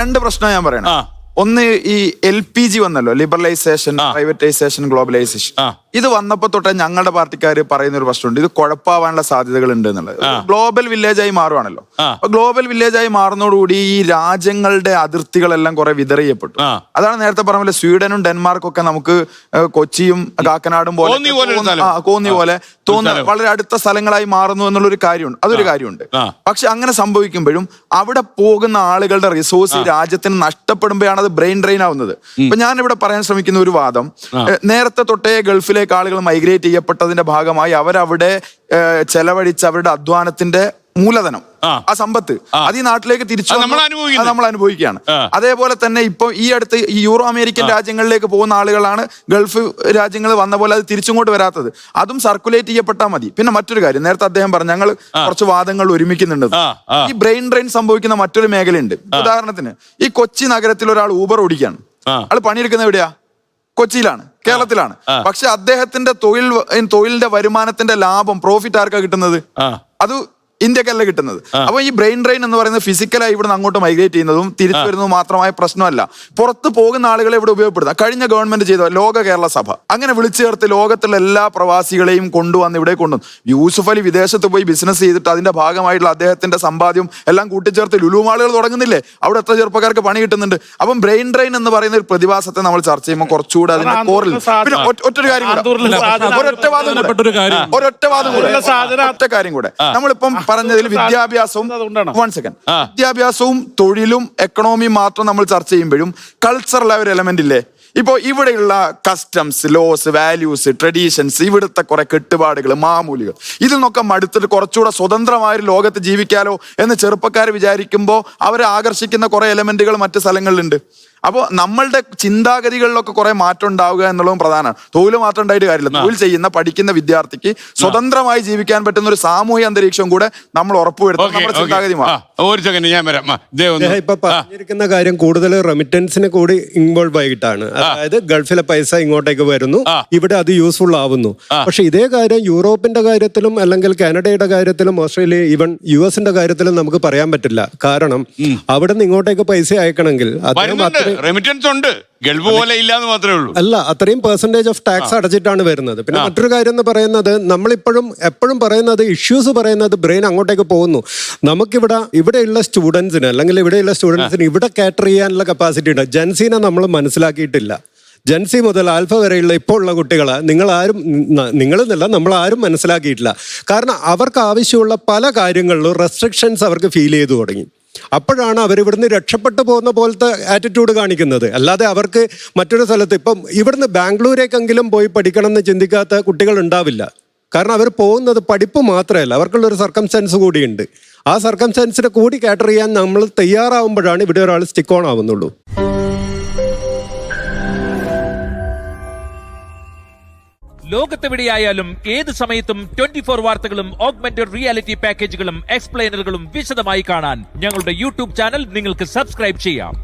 രണ്ട് പ്രശ്നം ഞാൻ പറയണം. ഒന്ന്, ഈ LPG വന്നല്ലോ, ലിബറലൈസേഷൻ, പ്രൈവറ്റൈസേഷൻ, ഗ്ലോബലൈസേഷൻ. ഇത് വന്നപ്പോ തൊട്ടേ ഞങ്ങളുടെ പാർട്ടിക്കാർ പറയുന്ന ഒരു പ്രശ്നമുണ്ട്, ഇത് കുഴപ്പമാവാനുള്ള സാധ്യതകൾ ഉണ്ട് എന്നുള്ളത്. ഗ്ലോബൽ വില്ലേജായി മാറുവാണല്ലോ. അപ്പൊ ഗ്ലോബൽ വില്ലേജായി മാറുന്നതോടുകൂടി ഈ രാജ്യങ്ങളുടെ അതിർത്തികളെല്ലാം കുറെ വിതറിയപ്പെട്ടു. അതാണ് നേരത്തെ പറഞ്ഞ പോലെ സ്വീഡനും ഡെൻമാർക്കും ഒക്കെ നമുക്ക് കൊച്ചിയും കാക്കനാടും പോലെ കോന്നി പോലെ തോന്നുന്നത് വളരെ അടുത്ത സ്ഥലങ്ങളായി മാറുന്നു എന്നുള്ളൊരു കാര്യമുണ്ട്. അതൊരു കാര്യമുണ്ട്. പക്ഷെ അങ്ങനെ സംഭവിക്കുമ്പോഴും അവിടെ പോകുന്ന ആളുകളുടെ റിസോഴ്സ് രാജ്യത്തിന് നഷ്ടപ്പെടുമ്പോഴാണ് അത് ബ്രെയിൻ ഡ്രെയിൻ ആവുന്നത്. ഇപ്പൊ ഞാൻ ഇവിടെ പറയാൻ ശ്രമിക്കുന്ന ഒരു വാദം, നേരത്തെ തൊട്ടേ ഗൾഫിലേക്ക് ആളുകൾ മൈഗ്രേറ്റ് ചെയ്യപ്പെട്ടതിന്റെ ഭാഗമായി അവരവിടെ ചെലവഴിച്ച അവരുടെ അധ്വാനത്തിന്റെ മൂലധനം, ആ സമ്പത്ത് അത് ഈ നാട്ടിലേക്ക് തിരിച്ചു നമ്മൾ അനുഭവിക്കുകയാണ്. അതേപോലെ തന്നെ ഇപ്പൊ ഈ അടുത്ത് ഈ യൂറോ അമേരിക്കൻ രാജ്യങ്ങളിലേക്ക് പോകുന്ന ആളുകളാണ് ഗൾഫ് രാജ്യങ്ങൾ വന്ന പോലെ അത് തിരിച്ചിങ്ങോട്ട് വരാത്തത്. അതും സർക്കുലേറ്റ് ചെയ്യപ്പെട്ടാൽ മതി. പിന്നെ മറ്റൊരു കാര്യം, നേരത്തെ അദ്ദേഹം പറഞ്ഞു ഞങ്ങൾ കുറച്ച് വാദങ്ങൾ ഒരുമിക്കുന്നുണ്ട്. ഈ ബ്രെയിൻ ഡ്രെയിൻ സംഭവിക്കുന്ന മറ്റൊരു മേഖലയുണ്ട്. ഉദാഹരണത്തിന്, ഈ കൊച്ചി നഗരത്തിൽ ഒരാൾ ഊബർ ഓടിക്കുകയാണ്. ആൾ പണിയെടുക്കുന്ന എവിടെയാ? കൊച്ചിയിലാണ്, കേരളത്തിലാണ്. പക്ഷെ അദ്ദേഹത്തിന്റെ തൊഴിലിന്റെ വരുമാനത്തിന്റെ ലാഭം, പ്രോഫിറ്റ് ആർക്കാ കിട്ടുന്നത്? അത് ഇന്ത്യക്കല്ല കിട്ടുന്നത്. അപ്പൊ ഈ ബ്രെയിൻ ഡ്രെയിൻ എന്ന് പറയുന്നത് ഫിസിക്കലായി ഇവിടെ അങ്ങോട്ട് മൈഗ്രേറ്റ് ചെയ്യുന്നതും തിരിച്ചു വരുന്നതും മാത്രമായ പ്രശ്നമല്ല, പുറത്ത് പോകുന്ന ആളുകളെ ഇവിടെ ഉപയോഗപ്പെടുത്തുക. കഴിഞ്ഞ ഗവൺമെന്റ് ചെയ്ത ലോക കേരള സഭ അങ്ങനെ വിളിച്ചു ചേർത്ത് ലോകത്തുള്ള എല്ലാ പ്രവാസികളെയും കൊണ്ടുവന്ന് ഇവിടെ കൊണ്ടുവന്നു. യൂസുഫ് അലി വിദേശത്ത് പോയി ബിസിനസ് ചെയ്തിട്ട് അതിന്റെ ഭാഗമായിട്ടുള്ള അദ്ദേഹത്തിന്റെ സമ്പാദ്യം എല്ലാം കൂട്ടിച്ചേർത്ത് ലുലു മാളുകൾ തുടങ്ങുന്നില്ലേ? അവിടെ എത്ര ചെറുപ്പക്കാർക്ക് പണി കിട്ടുന്നുണ്ട്. അപ്പം ബ്രെയിൻ ഡ്രെയിൻ എന്ന് പറയുന്ന ഒരു പ്രതിഭാസത്തെ നമ്മൾ ചർച്ച ചെയ്യുമ്പോൾ കുറച്ചുകൂടെ അതിന്റെ കോറിൽ പിന്നെ ഒറ്റ കാര്യം കൂടെ നമ്മളിപ്പം പറഞ്ഞതിൽ വിദ്യാഭ്യാസവും വിദ്യാഭ്യാസവും തൊഴിലും എക്കണോമിയും മാത്രം നമ്മൾ ചർച്ച ചെയ്യുമ്പോഴും കൾച്ചറൽ ഒരു എലമെന്റ് ഇല്ലേ? ഇപ്പോ ഇവിടെയുള്ള കസ്റ്റംസ്, ലോസ്, വാല്യൂസ്, ട്രഡീഷൻസ്, ഇവിടുത്തെ കുറെ കെട്ടുപാടുകൾ, മാമൂലികൾ, ഇതിൽ നിന്നൊക്കെ മടുത്തിട്ട് കുറച്ചുകൂടെ സ്വതന്ത്രമായ ലോകത്ത് ജീവിക്കാലോ എന്ന് ചെറുപ്പക്കാർ വിചാരിക്കുമ്പോൾ അവരെ ആകർഷിക്കുന്ന കുറെ എലമെന്റുകൾ മറ്റു സ്ഥലങ്ങളിലുണ്ട്. അപ്പോൾ നമ്മളുടെ ചിന്താഗതികളിലൊക്കെ കുറെ മാറ്റം ഉണ്ടാവുക എന്നുള്ളതും പ്രധാനമാണ്. തൊഴിൽ മാറ്റം ഉണ്ടായിട്ട് കാര്യമില്ല. തൊഴിൽ ചെയ്യുന്ന പഠിക്കുന്ന വിദ്യാർത്ഥിക്ക് സ്വതന്ത്രമായി ജീവിക്കാൻ പറ്റുന്ന ഒരു സാമൂഹിക അന്തരീക്ഷം കൂടെ നമ്മൾ ഉറപ്പുവരുത്തും. നമ്മുടെ ചിന്താഗതി ഇപ്പൊ പറഞ്ഞിരിക്കുന്ന കാര്യം കൂടുതൽ റെമിറ്റൻസിന് കൂടി ഇൻവോൾവ് ആയിട്ടാണ്. അതായത് ഗൾഫിലെ പൈസ ഇങ്ങോട്ടേക്ക് വരുന്നു, ഇവിടെ അത് യൂസ്ഫുൾ ആവുന്നു. പക്ഷെ ഇതേ കാര്യം യൂറോപ്പിന്റെ കാര്യത്തിലും അല്ലെങ്കിൽ കാനഡയുടെ കാര്യത്തിലും ഓസ്ട്രേലിയ, ഈവൻ US-ന്റെ കാര്യത്തിലും നമുക്ക് പറയാൻ പറ്റില്ല. കാരണം അവിടെ നിന്ന് ഇങ്ങോട്ടേക്ക് പൈസ അയക്കണമെങ്കിൽ റെമിറ്റൻസ് ഉണ്ട്, ഗൾഫ് പോലെ ഇല്ലാന്ന് മാത്രമേ ഉള്ളൂ. അല്ല, അത്രയും പെർസെന്റേജ് ഓഫ് ടാക്സ് അടച്ചിട്ടാണ് വരുന്നത്. പിന്നെ മറ്റൊരു കാര്യം എന്ന് പറയുന്നത്, എപ്പോഴും പറയുന്നത് ഇഷ്യൂസ് പറയുന്നത് ബ്രെയിൻ അങ്ങോട്ടേക്ക് പോകുന്നു. ഇവിടെയുള്ള സ്റ്റുഡൻസിന് അല്ലെങ്കിൽ ഇവിടെയുള്ള സ്റ്റുഡൻസിന് ഇവിടെ കാറ്റർ ചെയ്യാനുള്ള കപ്പാസിറ്റി ഉണ്ട്. ജൻസീനെ നമ്മൾ മനസ്സിലാക്കിയിട്ടില്ല. ജൻസി മുതൽ ആൽഫ വരെയുള്ള ഇപ്പോൾ ഉള്ള കുട്ടികളെ നിങ്ങളെന്നല്ല നമ്മളാരും മനസ്സിലാക്കിയിട്ടില്ല. കാരണം അവർക്ക് ആവശ്യമുള്ള പല കാര്യങ്ങളിലും റെസ്ട്രിക്ഷൻസ് അവർക്ക് ഫീൽ ചെയ്തു തുടങ്ങി. അപ്പോഴാണ് അവർ ഇവിടുന്ന് രക്ഷപ്പെട്ടു പോകുന്ന പോലത്തെ ആറ്റിറ്റ്യൂഡ് കാണിക്കുന്നത്. അല്ലാതെ അവർക്ക് മറ്റൊരു സ്ഥലത്ത് ഇപ്പം ഇവിടുന്ന് ബാംഗ്ലൂരേക്കെങ്കിലും പോയി പഠിക്കണം എന്ന് ചിന്തിക്കാത്ത കുട്ടികൾ ഉണ്ടാവില്ല. കാരണം അവർ പോകുന്നത് പഠിപ്പ് മാത്രമല്ല, അവർക്കുള്ളൊരു സർക്കംസ്റ്റൻസ് കൂടിയുണ്ട്. ആ സർക്കംസ്റ്റൻസിനെ കൂടി കാറ്റർ ചെയ്യാൻ നമ്മൾ തയ്യാറാവുമ്പോഴാണ് ഇവിടെ ഒരാൾ സ്റ്റിക്ക് ഓൺ ആവുന്നുള്ളൂ. ലോകത്തെവിടെയായാലും ഏത് സമയത്തും 24 വാർത്തകളും ഓഗ്മെന്റഡ് റിയാലിറ്റി പാക്കേജുകളും എക്സ്പ്ലെയിനറുകളും വിശദമായി കാണാൻ ഞങ്ങളുടെ YouTube ചാനൽ നിങ്ങൾക്ക് സബ്സ്ക്രൈബ് ചെയ്യാം.